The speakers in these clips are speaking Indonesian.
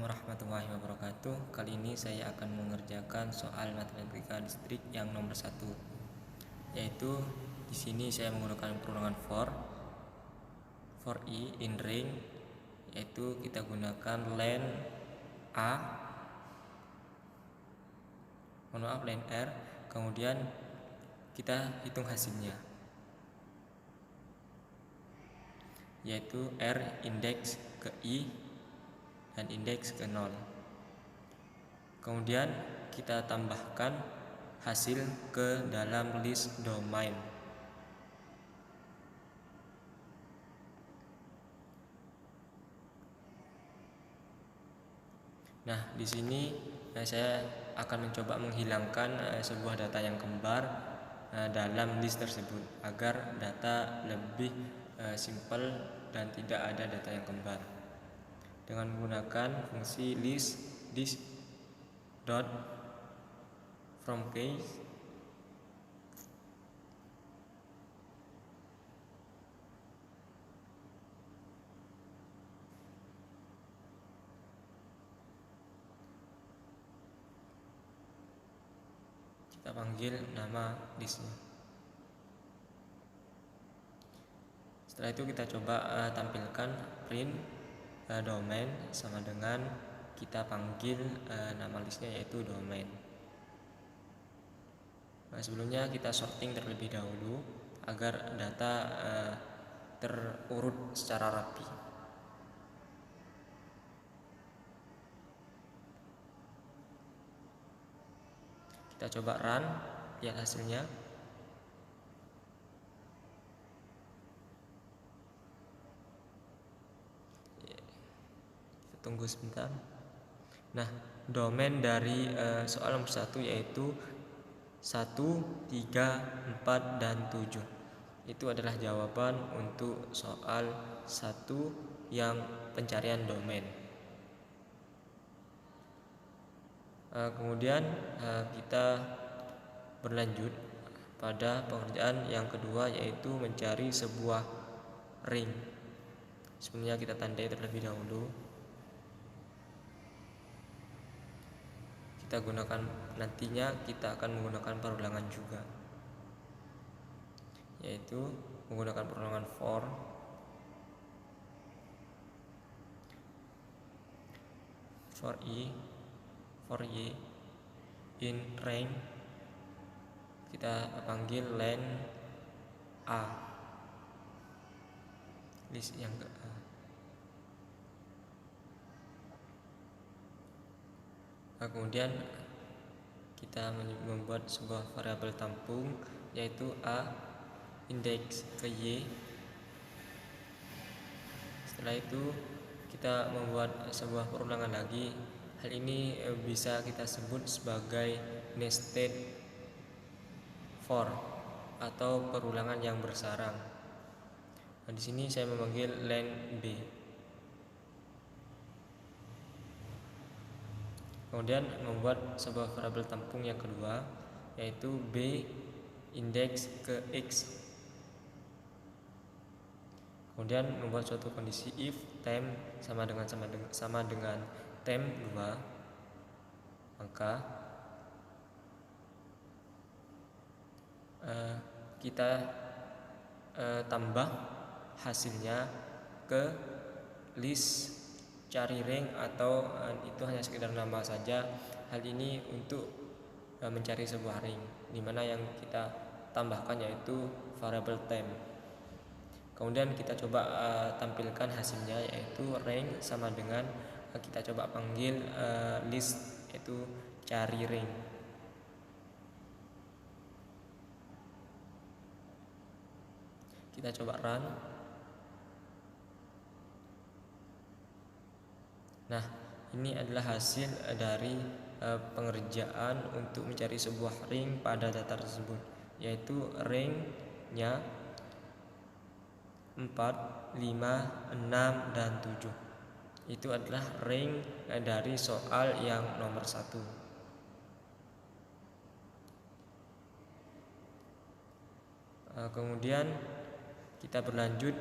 warahmatullahi wabarakatuh. Kali ini saya akan mengerjakan soal matematika distrik yang nomor 1, yaitu di sini saya menggunakan perundangan for i in ring, yaitu kita gunakan len len R, kemudian kita hitung hasilnya, yaitu R indeks ke I dan indeks ke 0. Kemudian kita tambahkan hasil ke dalam list domain. Nah, di sini saya akan mencoba menghilangkan sebuah data yang kembar dalam list tersebut agar data lebih simpel dan tidak ada data yang kembar. Dengan menggunakan fungsi list dot from case, kita panggil nama listnya. Setelah itu kita coba tampilkan print domain sama dengan kita panggil nama listnya, yaitu domain. Nah, sebelumnya kita sorting terlebih dahulu agar data terurut secara rapi. Kita coba run, lihat hasilnya. Kita tunggu sebentar. Nah, domain dari soal nomor 1 yaitu 1, 3, 4, dan 7. Itu adalah jawaban untuk soal 1 yang pencarian domain. Kemudian kita berlanjut pada pekerjaan yang kedua, yaitu mencari sebuah ring. Sebelumnya kita tandai terlebih dahulu. Kita gunakan, nantinya kita akan menggunakan perulangan juga, yaitu menggunakan perulangan for y in range, kita panggil len list yang ke A. Kemudian kita membuat sebuah variabel tampung, yaitu A indeks ke Y. Setelah itu kita membuat sebuah perulangan lagi. Hal ini bisa kita sebut sebagai nested for atau perulangan yang bersarang. Nah, di sini saya memanggil len B. Kemudian membuat sebuah variabel tampung yang kedua, yaitu B indeks ke X. Kemudian membuat suatu kondisi if temp sama dengan temp 2, maka kita tambah hasilnya ke list cari ring, atau itu hanya sekedar nama saja. Hal ini untuk mencari sebuah ring, dimana yang kita tambahkan yaitu variabel temp. Kemudian kita coba tampilkan hasilnya, yaitu rank sama dengan kita coba panggil list, yaitu cari ring. Kita coba run. Nah, ini adalah hasil dari pengerjaan untuk mencari sebuah ring pada data tersebut, yaitu ringnya 4, 5, 6, dan 7. Itu adalah ring dari soal yang nomor 1. Kemudian kita berlanjut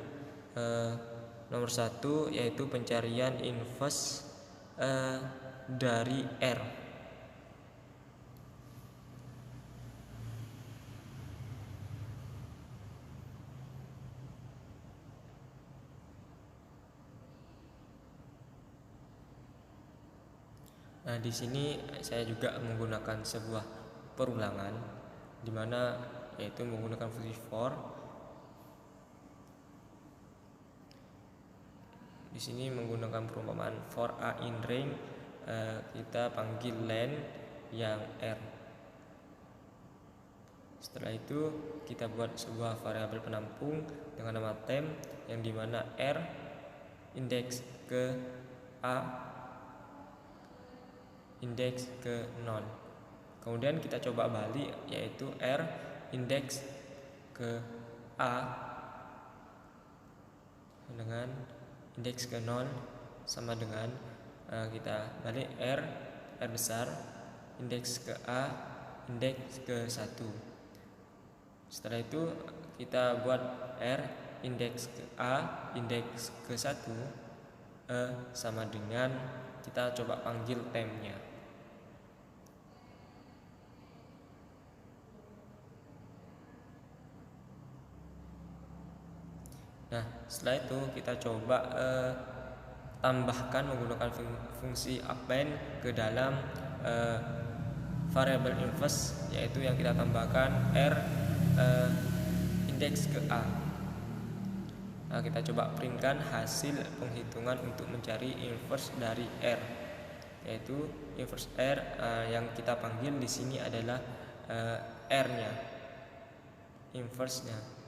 nomor 1, yaitu pencarian inverse dari R. Nah, di sini saya juga menggunakan sebuah perulangan di mana yaitu menggunakan fungsi for. Di sini menggunakan perumpamaan for a in range, kita panggil len yang R. Setelah itu kita buat sebuah variabel penampung dengan nama temp yang dimana R indeks ke A indeks ke 0. Kemudian kita coba balik, yaitu R indeks ke A dengan indeks ke 0 sama dengan kita balik R besar indeks ke A indeks ke 1. Setelah itu kita buat R indeks ke A indeks ke 1 sama dengan kita coba panggil tempnya. Nah, setelah itu kita coba tambahkan menggunakan fungsi append ke dalam variabel inverse, yaitu yang kita tambahkan R indeks ke A. Nah, kita coba printkan hasil penghitungan untuk mencari inverse dari R, yaitu inverse R yang kita panggil di sini adalah R-nya, inverse-nya.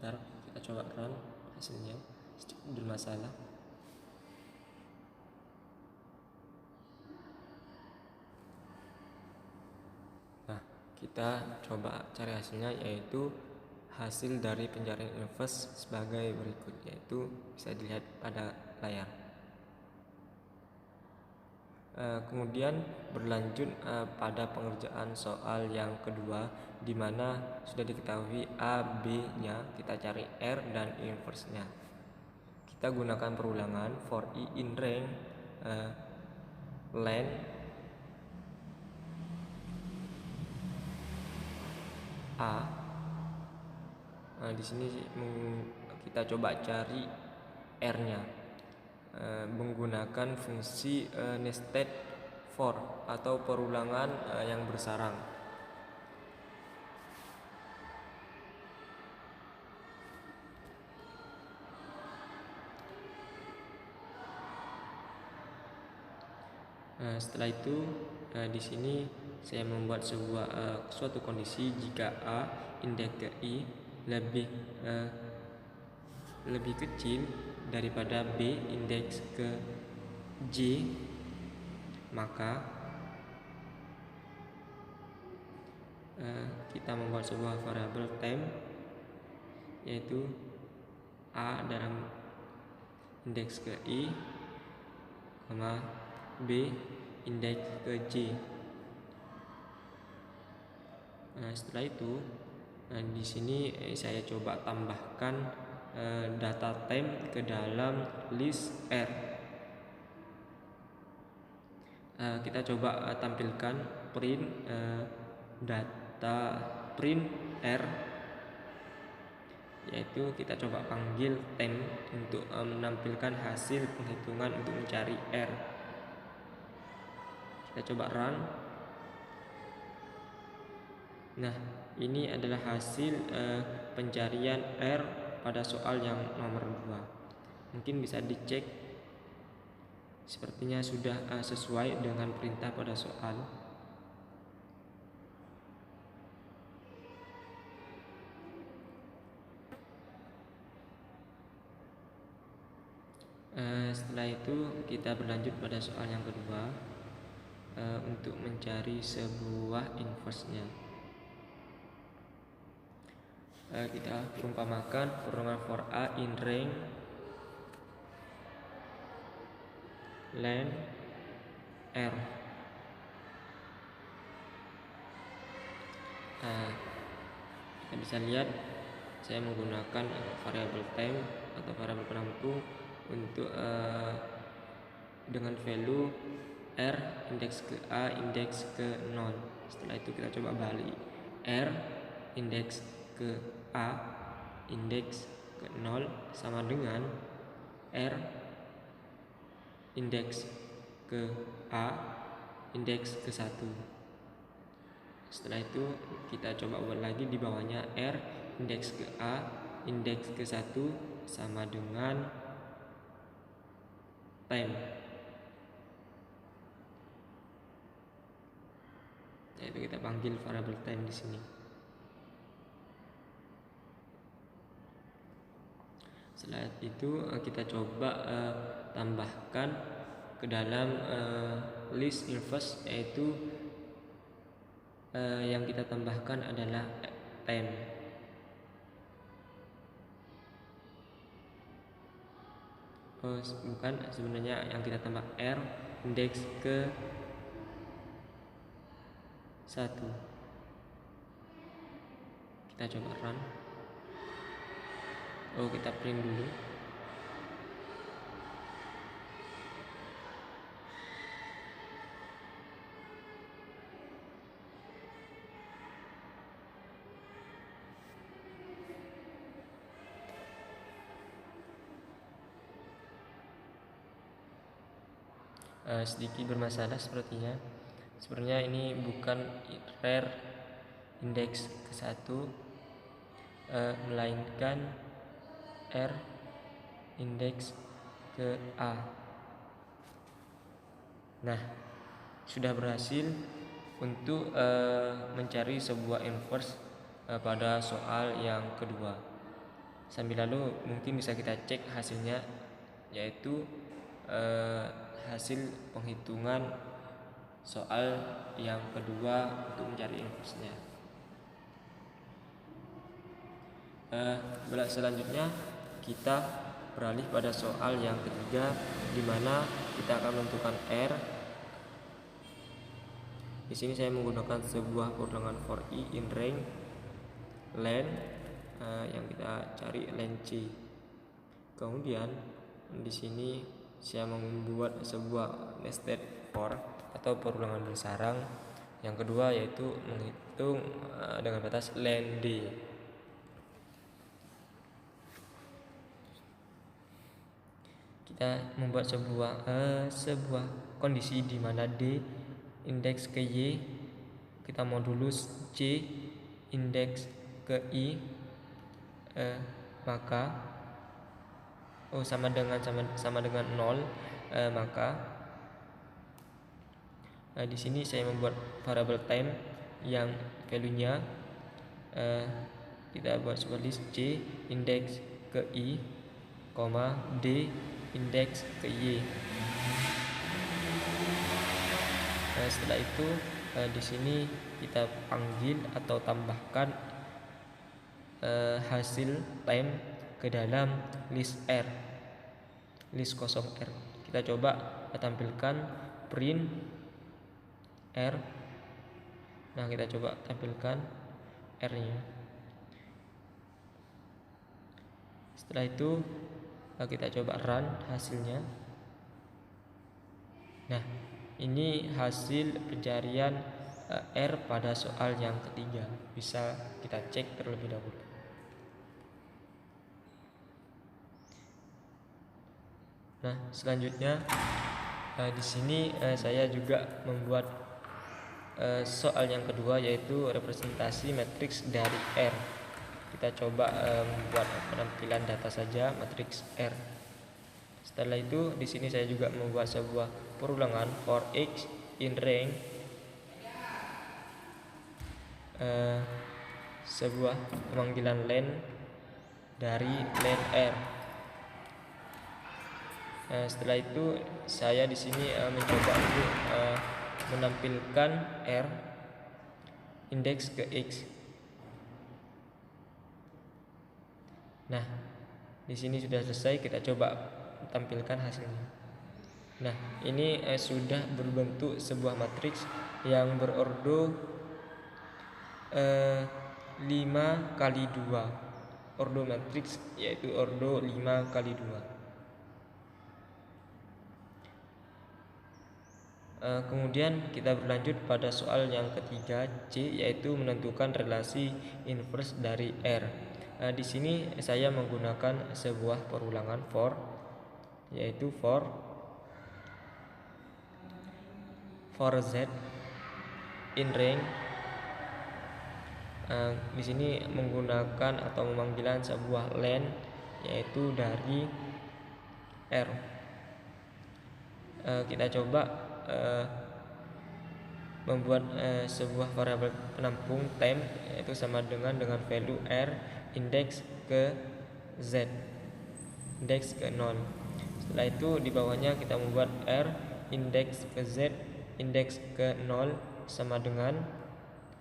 Sebentar, kita coba run hasilnya, sedikit bermasalah. Nah, kita coba cari hasilnya, yaitu hasil dari pencarian inverse sebagai berikut, yaitu bisa dilihat pada layar. Kemudian berlanjut pada pengerjaan soal yang kedua, di mana sudah diketahui A, B-nya, kita cari R dan inverse-nya. Kita gunakan perulangan for i in range len A. Di sini kita coba cari R-nya menggunakan fungsi nested for atau perulangan yang bersarang. Setelah itu di sini saya membuat sebuah suatu kondisi jika A indeks ke I lebih kecil daripada B indeks ke J, maka kita membuat sebuah variabel temp, yaitu A dalam indeks ke I, B indeks ke J. Setelah itu di sini saya coba tambahkan data temp ke dalam list R. Kita coba tampilkan print data print R, yaitu kita coba panggil temp untuk menampilkan hasil penghitungan untuk mencari R. Kita coba run. Nah, ini adalah hasil pencarian R pada soal yang nomor 2. Mungkin bisa dicek, sepertinya sudah sesuai dengan perintah pada soal. Setelah itu kita berlanjut pada soal yang kedua untuk mencari sebuah inverse-nya. Kita perumpamakan perumpamaan for A in range len r. Kita bisa lihat saya menggunakan variabel time atau variabel penentu untuk dengan value r indeks ke a, indeks ke 0. Setelah itu kita coba balik, r indeks ke a, indeks ke 0 sama dengan r indeks ke a, indeks ke 1. Setelah itu kita coba buat lagi di bawahnya, r indeks ke a, indeks ke 1 sama dengan time. Yaitu kita panggil variabel time di sini. Setelah itu kita coba tambahkan ke dalam list inverse, yaitu yang kita tambahkan adalah time. Bukan, sebenarnya yang kita tambah r indeks ke 1. Kita coba run. Kita print dulu. Sedikit bermasalah sepertinya. Sebenarnya ini bukan rare indeks ke 1, melainkan r indeks ke a. Nah, sudah berhasil untuk mencari sebuah inverse pada soal yang kedua. Sambil lalu mungkin bisa kita cek hasilnya, yaitu hasil penghitungan soal yang kedua untuk mencari inverse-nya. Selanjutnya kita beralih pada soal yang ketiga, di mana kita akan menentukan r. Di sini saya menggunakan sebuah perundangan for i in range len, yang kita cari len c. Kemudian di sini saya membuat sebuah nested for atau perundangan bersarang yang kedua, yaitu menghitung dengan batas len d. Kita membuat sebuah kondisi di mana d indeks ke y, kita modulus c indeks ke i, maka sama dengan 0, maka di sini saya membuat variabel time yang value-nya kita buat sebuah list c indeks ke i, d indeks ke y. Setelah itu di sini kita panggil atau tambahkan hasil time ke dalam list r, list kosong r. Kita coba tampilkan print r. Nah, kita coba tampilkan r-nya. Setelah itu kita coba run hasilnya. Nah, ini hasil pencarian r pada soal yang ketiga. Bisa kita cek terlebih dahulu. Nah, selanjutnya di sini saya juga membuat soal yang kedua, yaitu representasi matriks dari r. Kita coba membuat penampilan data saja matriks r. Setelah itu di sini saya juga membuat sebuah perulangan for x in range, sebuah pemanggilan len dari len r. Setelah itu saya di sini mencoba untuk menampilkan r indeks ke x. Nah, di sini sudah selesai. Kita coba tampilkan hasilnya. Nah, ini sudah berbentuk sebuah matriks yang berordo 5 kali 2. Ordo matriks yaitu ordo 5 kali 2. Kemudian kita berlanjut pada soal yang ketiga C, yaitu menentukan relasi inverse dari R. Di sini saya menggunakan sebuah perulangan for, yaitu for z in range. Di sini menggunakan atau memanggilan sebuah len, yaitu dari R. Kita coba membuat sebuah variabel penampung time, yaitu sama dengan value R indeks ke Z, indeks ke 0. Setelah itu di bawahnya kita membuat R indeks ke Z indeks ke 0 sama dengan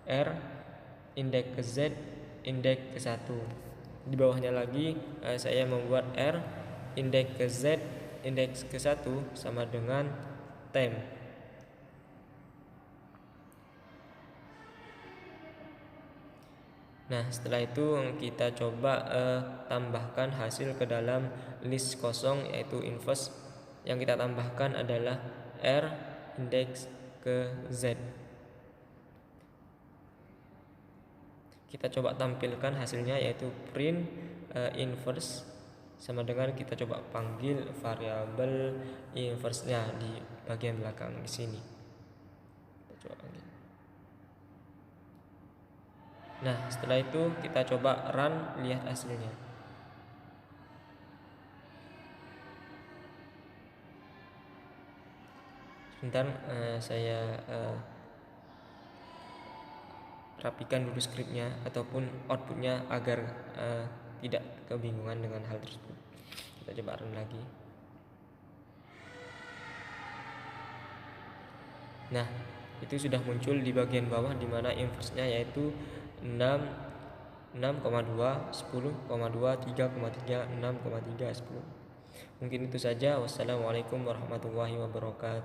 R indeks ke Z indeks ke 1. Di bawahnya lagi saya membuat R indeks ke Z indeks ke 1 sama dengan time. Nah, setelah itu kita coba tambahkan hasil ke dalam list kosong, yaitu inverse. Yang kita tambahkan adalah R indeks ke Z. Kita coba tampilkan hasilnya, yaitu print inverse sama dengan kita coba panggil variabel inverse-nya di bagian belakang di sini. Kita coba panggil. Nah, setelah itu kita coba run, lihat hasilnya. Sebentar, saya rapikan dulu skripnya ataupun outputnya agar tidak kebingungan dengan hal tersebut. Kita coba run lagi. Nah, itu sudah muncul di bagian bawah di mana inverse-nya yaitu 6,2, 10,2, 3,3, 6,3, 10. Mungkin itu saja. Wassalamualaikum warahmatullahi wabarakatuh.